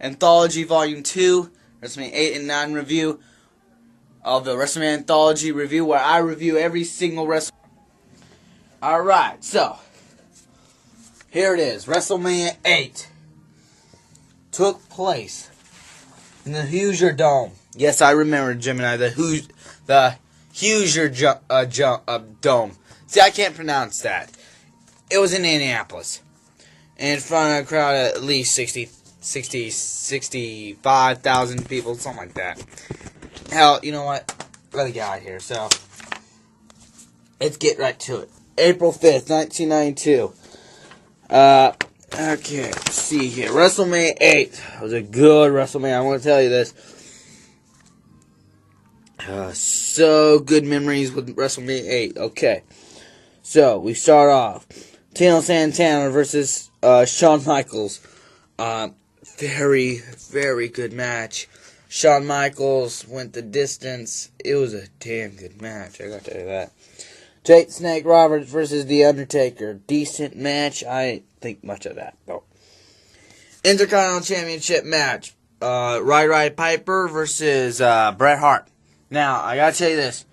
Anthology Volume 2, WrestleMania 8 and 9 review of the WrestleMania Anthology review, where I review every single WrestleMania. Alright, so here it is. WrestleMania 8 took place in the Hoosier Dome. Yes, I remember, Gemini, the Hoosier Dome. See, I can't pronounce that. It was in Indianapolis. In front of a crowd of at least 65,000 people, something like that. Hell, you know what? Let me get out of here. So, let's get right to it. April 5th, 1992. Okay, let's see here. WrestleMania 8 was a good WrestleMania. I want to tell you this. So good memories with WrestleMania 8. Okay, so we start off. Tino Santana versus Shawn Michaels. Very, very good match. Shawn Michaels went the distance. It was a damn good match, I gotta tell you that. Jake Snake Roberts versus The Undertaker. Decent match. I didn't think much of that, though. Intercontinental Championship match. Roddy Piper versus Bret Hart. Now, I gotta tell you this.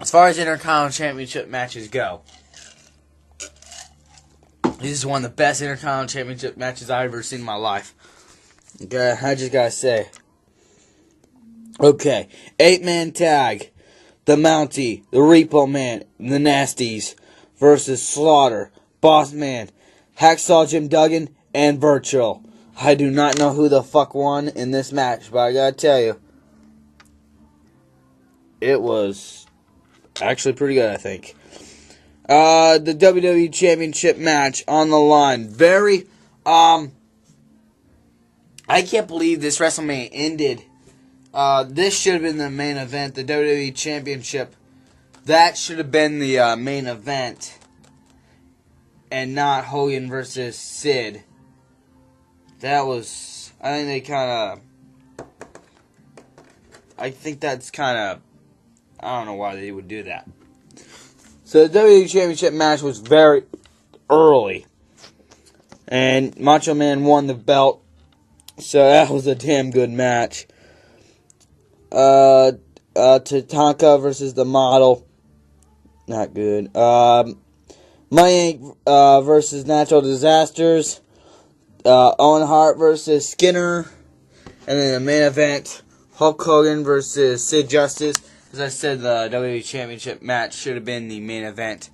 As far as Intercontinental Championship matches go, this is one of the best Intercontinental Championship matches I've ever seen in my life. Okay, I just gotta say. Okay, 8-man tag. The Mountie, the Repo Man, the Nasties versus Slaughter, Boss Man, Hacksaw Jim Duggan, and Virtual. I do not know who the fuck won in this match, but I gotta tell you, it was actually pretty good, I think. The WWE Championship match on the line. Very, I can't believe this WrestleMania ended. This should have been the main event, the WWE Championship. That should have been the main event, and not Hogan versus Sid. That was, I think that's kind of, I don't know why they would do that. So the WWE Championship match was very early, and Macho Man won the belt, so that was a damn good match. Tatanka versus the Model. Not good. Money Inc. Versus Natural Disasters. Owen Hart versus Skinner. And then the main event, Hulk Hogan versus Sid Justice. As I said, the WWE Championship match should have been the main event.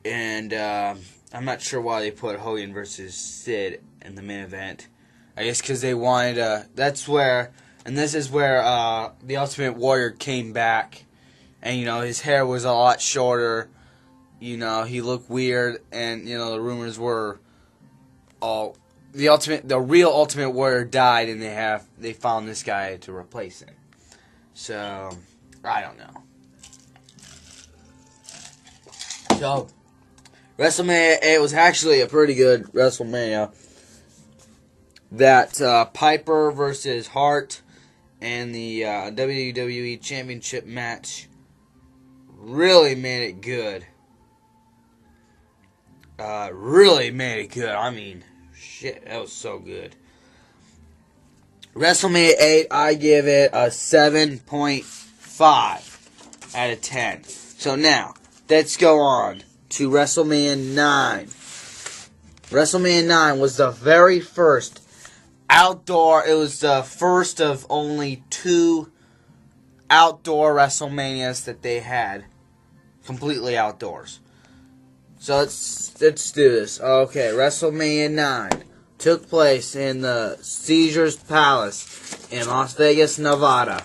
And I'm not sure why they put Hogan versus Sid in the main event. I guess because they wanted this is where the Ultimate Warrior came back, and his hair was a lot shorter. He looked weird, and the rumors were the real Ultimate Warrior died, and they found this guy to replace him. So I don't know. So WrestleMania 8 was actually a pretty good WrestleMania. That Piper versus Hart and the WWE Championship match really made it good. Really made it good. I mean, shit, that was so good. WrestleMania 8, I give it a 7.5 out of 10. So now, let's go on to WrestleMania 9. WrestleMania 9 was the very first outdoor. It was the first of only 2 outdoor WrestleManias that they had, completely outdoors. So let's do this. Okay, WrestleMania 9 took place in the Caesars Palace in Las Vegas, Nevada.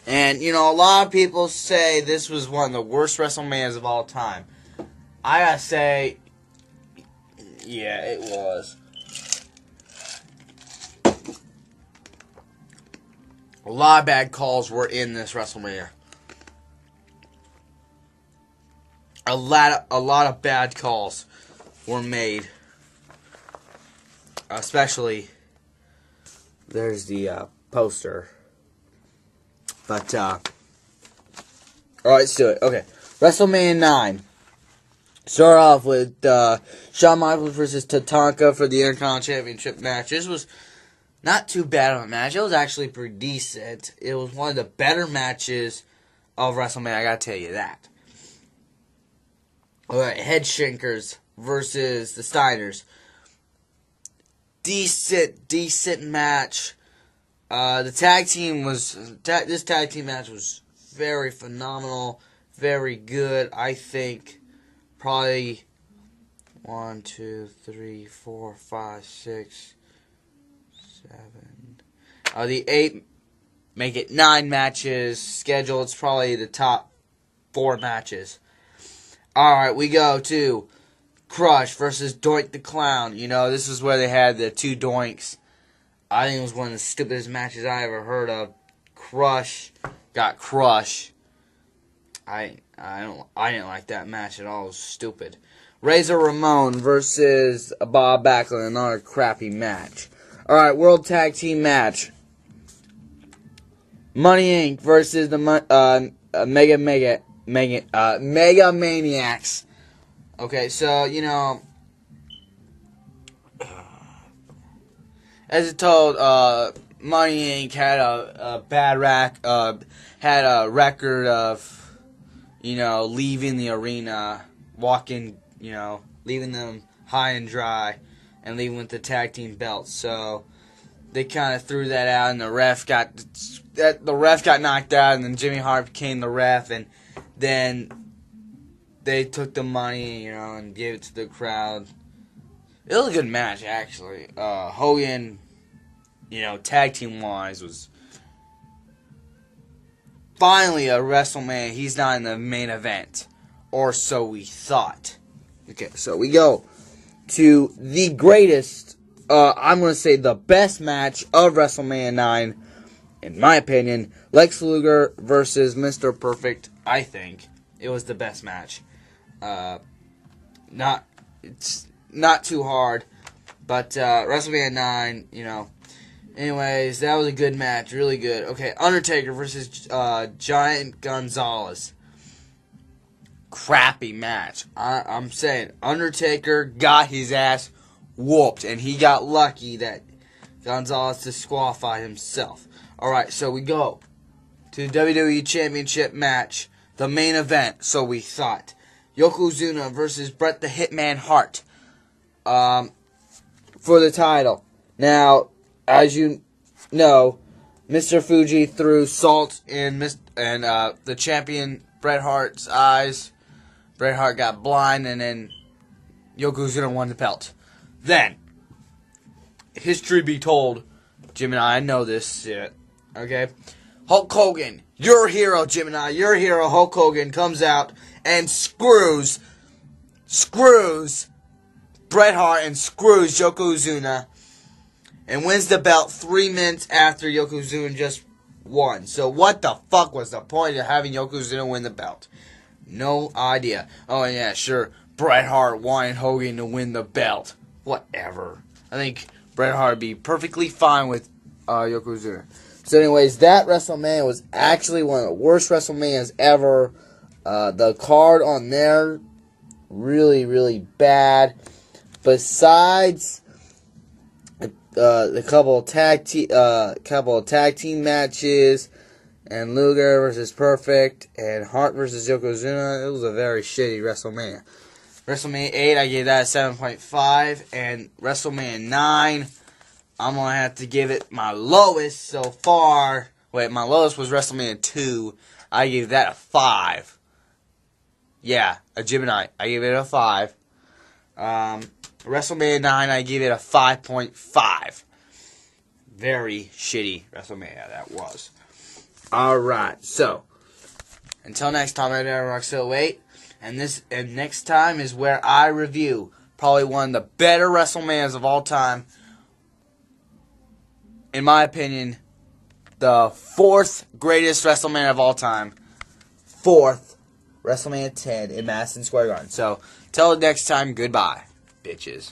And a lot of people say this was one of the worst WrestleManias of all time. I gotta say, yeah, it was. A lot of bad calls were in this WrestleMania. A lot of bad calls were made. Especially, there's the poster. But, alright, let's do it. Okay, WrestleMania 9. Start off with Shawn Michaels versus Tatanka for the Intercontinental Championship match. This was not too bad of a match. It was actually pretty decent. It was one of the better matches of WrestleMania, I gotta tell you that. Alright, Head Shrinkers versus the Steiners. Decent match. This tag team match was very phenomenal, very good. I think probably 1, 2, 3, 4, 5, 6, 7. The 8 make it 9 matches scheduled. It's probably the top 4 matches. Alright, we go to Crush versus Doink the Clown. You know, this is where they had the 2 Doinks. I think it was one of the stupidest matches I ever heard of. Crush got crushed. I didn't like that match at all. It was stupid. Razor Ramon versus Bob Backlund. Another crappy match. Alright, World Tag Team match. Money Inc. versus the Mega Maniacs. Okay, so, you know, as it told, Money Inc. had a bad had a record of, you know, leaving the arena, leaving them high and dry, and leaving with the tag team belts. So they kind of threw that out, and the ref got knocked out, and then Jimmy Hart became the ref, and then they took the money, you know, and gave it to the crowd. It was a good match, actually. Hogan, you know, tag team wise, was finally a WrestleMania. He's not in the main event, or so we thought. Okay, so we go to the greatest, I'm going to say the best match of WrestleMania 9, in my opinion. Lex Luger versus Mr. Perfect. I think it was the best match. It's not too hard, but WrestleMania 9, you know. Anyways, that was a good match, really good. Okay, Undertaker versus Giant Gonzalez. Crappy match. I'm saying, Undertaker got his ass whooped, and he got lucky that Gonzalez disqualified himself. Alright, so we go to the WWE Championship match, the main event, so we thought. Yokozuna versus Bret the Hitman Hart for the title. Now, as you know, Mr. Fuji threw salt in the champion Bret Hart's eyes. Bret Hart got blind, and then Yokozuna won the belt. Then, history be told, Jim and I know this shit, okay? Hulk Hogan, your hero, Jim and I, your hero, Hulk Hogan, comes out and screws Bret Hart and screws Yokozuna and wins the belt 3 minutes after Yokozuna just won. So what the fuck was the point of having Yokozuna win the belt? No idea. Oh yeah, sure, Bret Hart wanted Hogan to win the belt. Whatever. I think Bret Hart would be perfectly fine with Yokozuna. So anyways, that WrestleMania was actually one of the worst WrestleManias ever. The card on there, really, really bad. Besides the couple of tag team matches, and Luger versus Perfect, and Hart versus Yokozuna, it was a very shitty WrestleMania. WrestleMania 8, I gave that a 7.5, and WrestleMania 9, I'm going to have to give it my lowest so far. Wait, my lowest was WrestleMania 2. I gave that a 5. Yeah, a Gemini. I gave it a 5. WrestleMania 9, I gave it a 5.5. Very shitty WrestleMania that was. Alright, so, until next time, I'm Roxo 8, and next time is where I review probably one of the better WrestleManias of all time. In my opinion, the 4th greatest WrestleMania of all time. 4th, WrestleMania 10 in Madison Square Garden. So, till next time, goodbye, bitches.